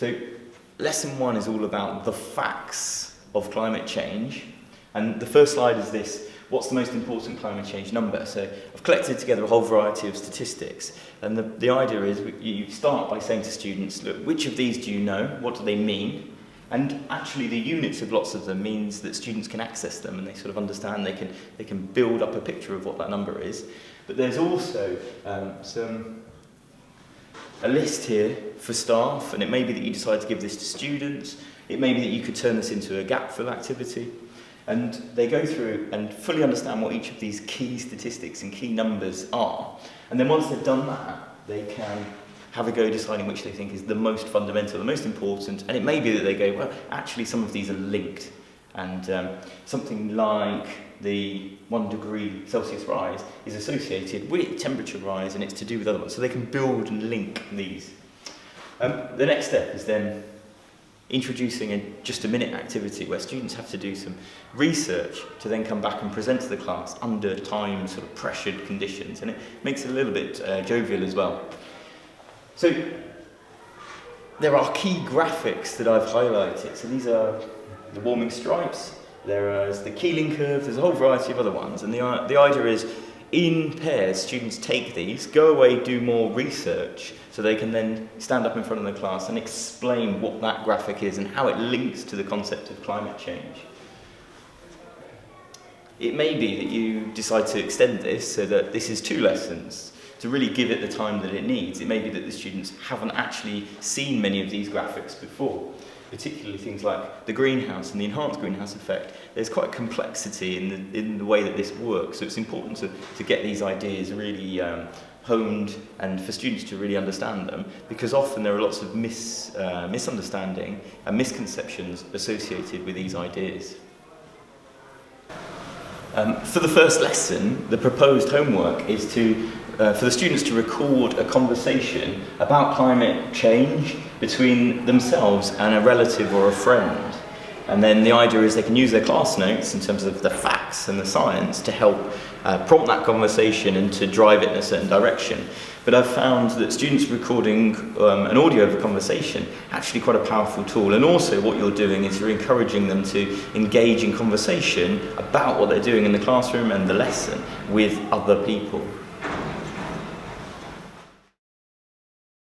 So lesson 1 is all about the facts of climate change. And the first slide is this: what's the most important climate change number? So I've collected together a whole variety of statistics. And the idea is you start by saying to students, look, which of these do you know? What do they mean? And actually the units of lots of them means that students can access them and they sort of understand, they can build up a picture of what that number is. But there's also a list here for staff, and it may be that you decide to give this to students. It may be that you could turn this into a gap fill activity. And they go through and fully understand what each of these key statistics and key numbers are. And then once they've done that, they can have a go deciding which they think is the most fundamental, the most important. And it may be that they go, well, actually some of these are linked. And something like the 1 degree Celsius rise is associated with temperature rise, and it's to do with other ones. So they can build and link these. The next step is then introducing a just a minute activity where students have to do some research to then come back and present to the class under time sort of pressured conditions, and it makes it a little bit jovial as well. So there are key graphics that I've highlighted. So these are the warming stripes, there is the Keeling curve, there's a whole variety of other ones, and the idea is in pairs students take these, go away, do more research, so they can then stand up in front of the class and explain what that graphic is and how it links to the concept of climate change. It may be that you decide to extend this so that this is 2 lessons, to really give it the time that it needs. It may be that the students haven't actually seen many of these graphics before, particularly things like the greenhouse and the enhanced greenhouse effect. There's quite a complexity in the way that this works, so it's important to get these ideas really honed and for students to really understand them, because often there are lots of misunderstanding and misconceptions associated with these ideas. For the first lesson, the proposed homework is for the students to record a conversation about climate change between themselves and a relative or a friend. And then the idea is they can use their class notes in terms of the facts and the science to help prompt that conversation and to drive it in a certain direction. But I've found that students recording an audio of a conversation actually quite a powerful tool. And also what you're doing is you're encouraging them to engage in conversation about what they're doing in the classroom and the lesson with other people.